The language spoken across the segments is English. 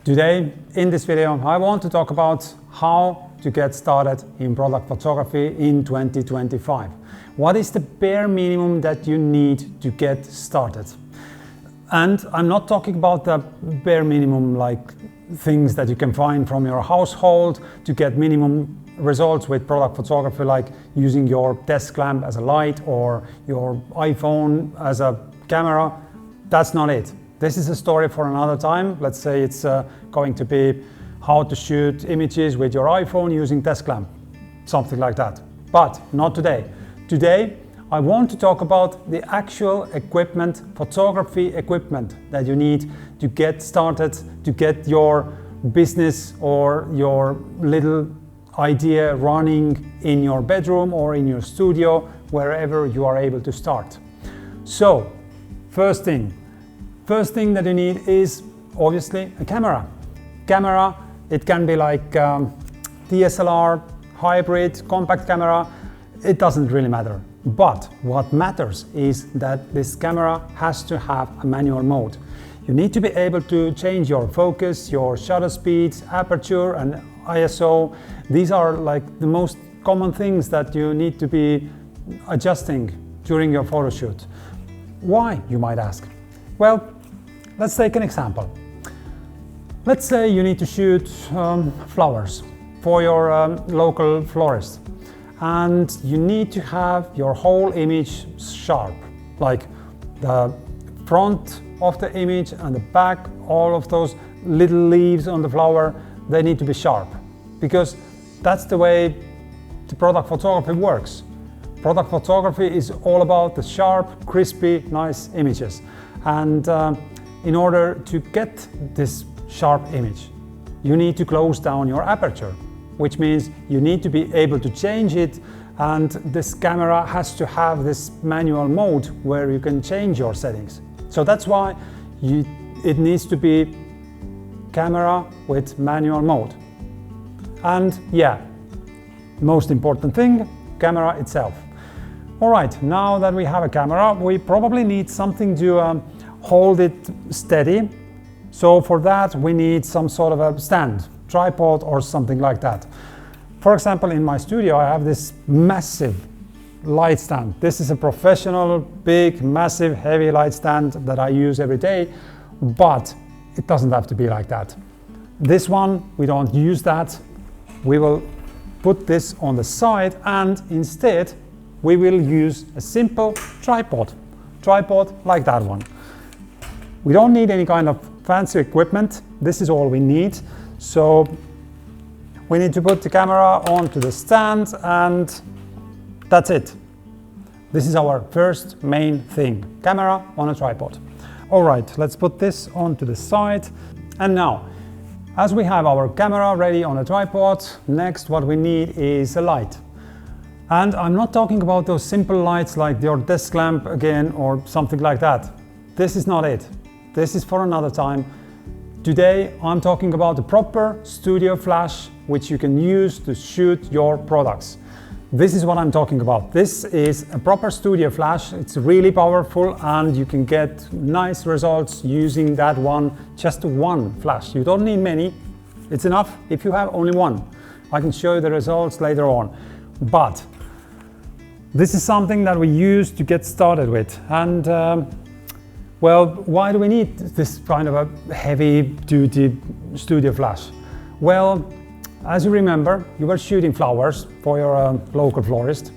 Today, in this video, I want to talk about how to get started in product photography in 2025. What is the bare minimum that you need to get started? And I'm not talking about the bare minimum like things that you can find from your household to get minimum results with product photography, like using your desk lamp as a light or your iPhone as a camera. That's not it. This is a story for another time. Let's say it's going to be how to shoot images with your iPhone using desk lamp, something like that. But not today. Today, I want to talk about the actual equipment, photography equipment that you need to get started, to get your business or your little idea running in your bedroom or in your studio, wherever you are able to start. So, first thing that you need is obviously a camera. Camera, it can be like DSLR, hybrid, compact camera, it doesn't really matter. But what matters is that this camera has to have a manual mode. You need to be able to change your focus, your shutter speed, aperture and ISO. These are like the most common things that you need to be adjusting during your photo shoot. Why, you might ask? Well, let's take an example. Let's say you need to shoot flowers for your local florist, and you need to have your whole image sharp, like the front of the image and the back, all of those little leaves on the flower, they need to be sharp, because that's the way the product photography works. Product photography is all about the sharp, crispy, nice images. And in order to get this sharp image, you need to close down your aperture, which means you need to be able to change it, and this camera has to have this manual mode where you can change your settings. So that's why it needs to be camera with manual mode. And yeah, most important thing, camera itself. All right, now that we have a camera, we probably need something to hold it steady. So for that, we need some sort of a stand, tripod or something like that. For example, in my studio, I have this massive light stand. This is a professional, big, massive, heavy light stand that I use every day, but it doesn't have to be like that. This one, we don't use that. We will put this on the side, and instead we will use a simple tripod like that one. We don't need any kind of fancy equipment. This is all we need. So we need to put the camera onto the stand, and that's it. This is our first main thing, camera on a tripod. All right, let's put this onto the side. And now, as we have our camera ready on a tripod, next what we need is a light. And I'm not talking about those simple lights like your desk lamp again or something like that. This is not it. This is for another time. Today I'm talking about the proper studio flash which you can use to shoot your products. This is what I'm talking about. This is a proper studio flash. It's really powerful and you can get nice results using that one, just one flash. You don't need many. It's enough if you have only one. I can show you the results later on. But this is something that we use to get started with. And well, why do we need this kind of a heavy-duty studio flash? Well, as you remember, you were shooting flowers for your local florist,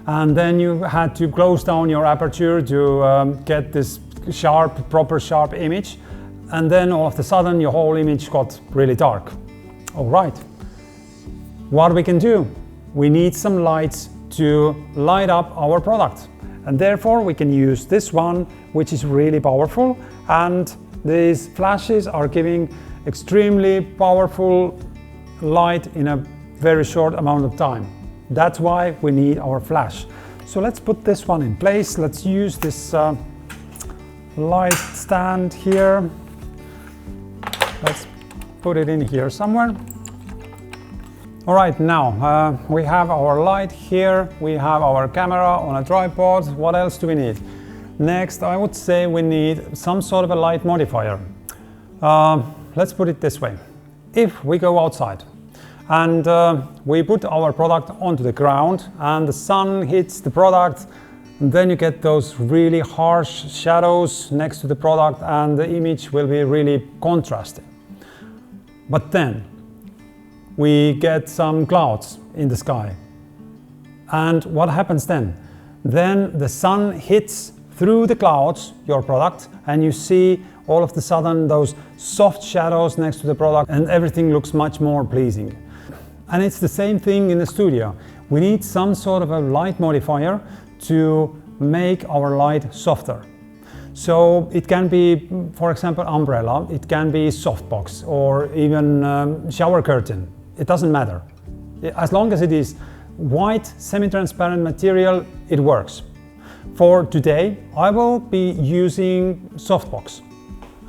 and then you had to close down your aperture to get this proper sharp image, and then all of a sudden your whole image got really dark. All right, what we can do? We need some lights to light up our product. And therefore we can use this one, which is really powerful, and these flashes are giving extremely powerful light in a very short amount of time. That's why we need our flash. So let's put this one in place. Let's use this light stand here. Let's put it in here somewhere. All right, now we have our light here, we have our camera on a tripod. What else do we need? Next, I would say we need some sort of a light modifier. let's put it this way. If we go outside and we put our product onto the ground and the sun hits the product, and then you get those really harsh shadows next to the product and the image will be really contrasting. But then we get some clouds in the sky. And what happens then? Then the sun hits through the clouds, your product, and you see all of a sudden those soft shadows next to the product and everything looks much more pleasing. And it's the same thing in the studio. We need some sort of a light modifier to make our light softer. So it can be, for example, umbrella, it can be softbox or even shower curtain. It doesn't matter. As long as it is white semi-transparent material, it works. For today, I will be using softbox.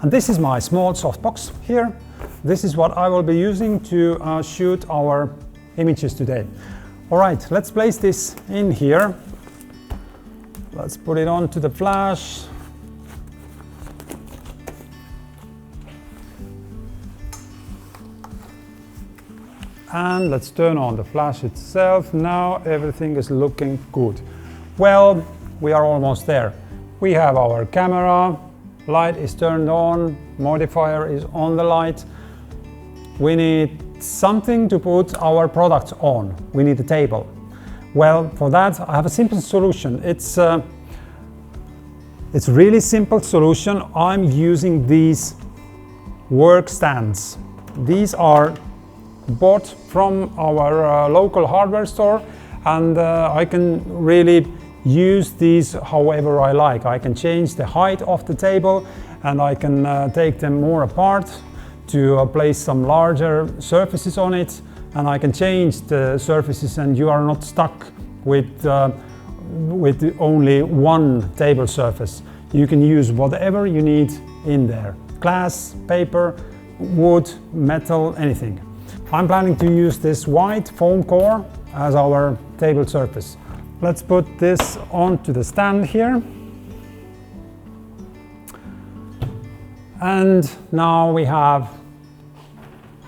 And this is my small softbox here. This is what I will be using to shoot our images today. All right, let's place this in here. Let's put it onto the flash. And let's turn on the flash itself. Now everything is looking good. Well, we are almost there. We have our camera, light is turned on, modifier is on the light. We need something to put our product on. We need a table. Well, for that I have a simple solution. It's a really simple solution. I'm using these work stands. These are bought from our local hardware store, and I can really use these however I like. I can change the height of the table and I can take them more apart to place some larger surfaces on it, and I can change the surfaces and you are not stuck with only one table surface. You can use whatever you need in there. Glass, paper, wood, metal, anything. I'm planning to use this white foam core as our table surface. Let's put this onto the stand here. And now we have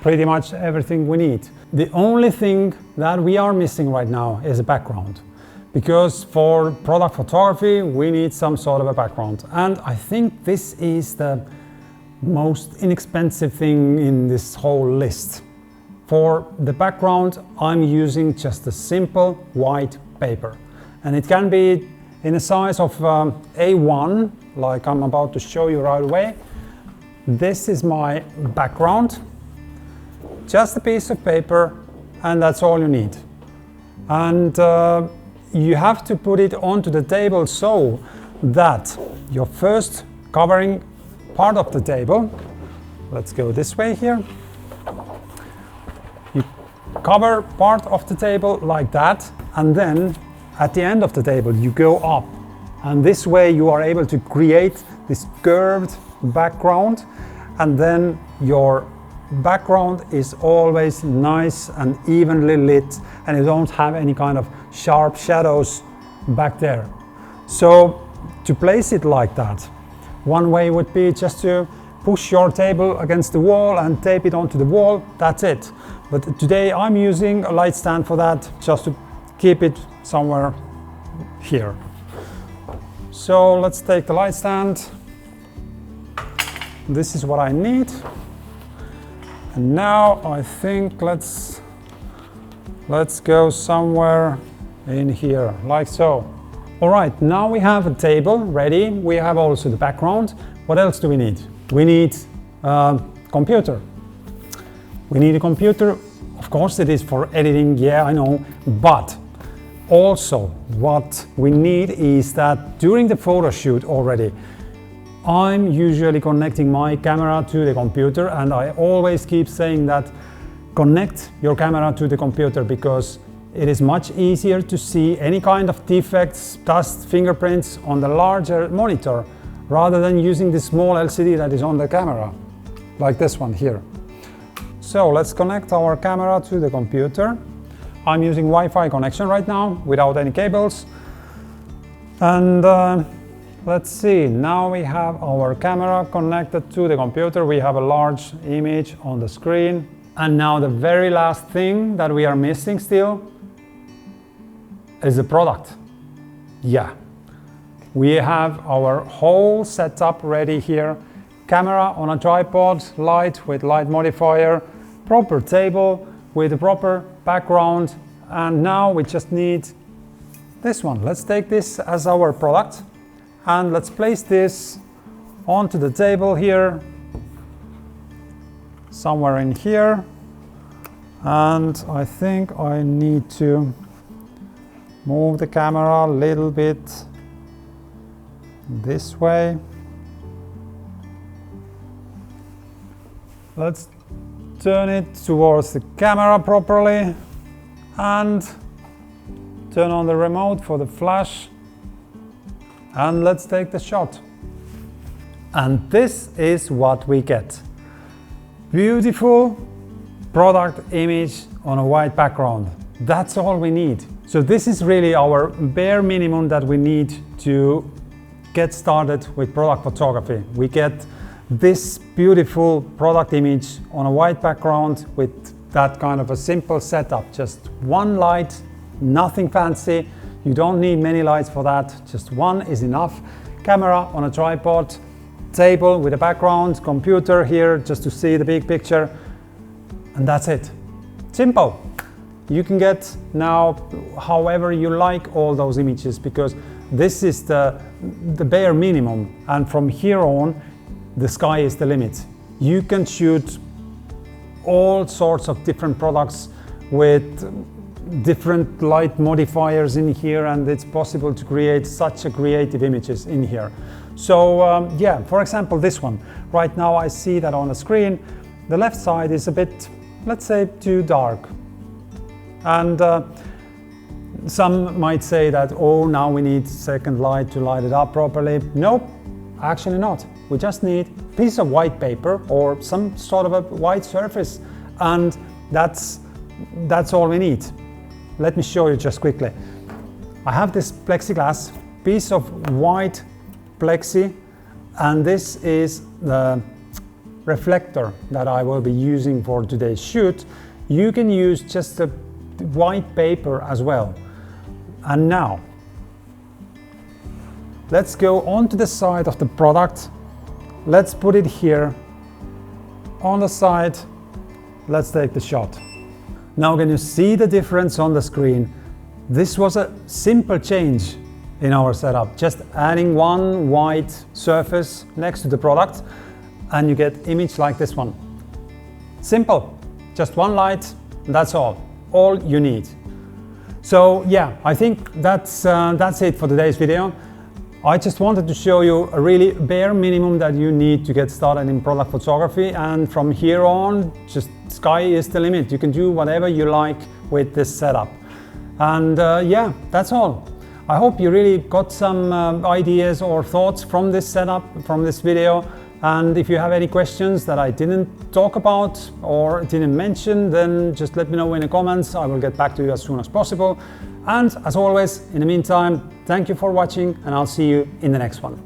pretty much everything we need. The only thing that we are missing right now is a background, because for product photography we need some sort of a background, and I think this is the most inexpensive thing in this whole list. For the background I'm using just a simple white paper, and it can be in a size of A1, like I'm about to show you right away. This is my background, just a piece of paper, and that's all you need. And you have to put it onto the table so that you're first covering part of the table. Let's go this way here. You cover part of the table like that, and then at the end of the table you go up, and this way you are able to create this curved background, and then your background is always nice and evenly lit, and you don't have any kind of sharp shadows back there. So to place it like that, one way would be just to push your table against the wall and tape it onto the wall. That's it. But today I'm using a light stand for that, just to keep it somewhere here. So let's take the light stand. This is what I need. And now I think let's go somewhere in here, like so. All right, now we have a table ready. We have also the background. What else do we need? We need a computer. We need a computer. Of course it is for editing, yeah, I know. But also what we need is that during the photo shoot already, I'm usually connecting my camera to the computer, and I always keep saying that connect your camera to the computer, because it is much easier to see any kind of defects, dust, fingerprints on the larger monitor rather than using the small LCD that is on the camera, like this one here. So let's connect our camera to the computer. I'm using Wi-Fi connection right now without any cables, and Let's see, now we have our camera connected to the computer. We have a large image on the screen. And now the very last thing that we are missing still is the product. Yeah, we have our whole setup ready here. Camera on a tripod, light with light modifier, proper table with a proper background. And now we just need this one. Let's take this as our product. And let's place this onto the table here, somewhere in here. And I think I need to move the camera a little bit this way. Let's turn it towards the camera properly and turn on the remote for the flash. And let's take the shot. And this is what we get. Beautiful product image on a white background. That's all we need. So this is really our bare minimum that we need to get started with product photography. We get this beautiful product image on a white background with that kind of a simple setup. Just one light, nothing fancy. You don't need many lights for that, just one is enough. Camera on a tripod, table with a background, computer here just to see the big picture, and that's it. Simple. You can get now however you like all those images, because this is the bare minimum, and from here on the sky is the limit. You can shoot all sorts of different products with different light modifiers in here, and it's possible to create such a creative images in here. So yeah, for example, this one. Right now I see that on the screen, the left side is a bit, let's say, too dark. And some might say that, oh, now we need second light to light it up properly. Nope, actually not. We just need a piece of white paper or some sort of a white surface, and that's all we need. Let me show you just quickly. I have this plexiglass, piece of white plexi, and this is the reflector that I will be using for today's shoot. You can use just a white paper as well. And now, let's go onto the side of the product. Let's put it here on the side. Let's take the shot. Now can you see the difference on the screen? This was a simple change in our setup, just adding one white surface next to the product and you get image like this one. Simple, just one light, that's all you need. So yeah, I think that's it for today's video. I just wanted to show you a really bare minimum that you need to get started in product photography, and from here on, just sky is the limit. You can do whatever you like with this setup. And yeah, that's all. I hope you really got some ideas or thoughts from this setup, from this video. And if you have any questions that I didn't talk about or didn't mention, then just let me know in the comments. I will get back to you as soon as possible. And as always, in the meantime, thank you for watching, and I'll see you in the next one.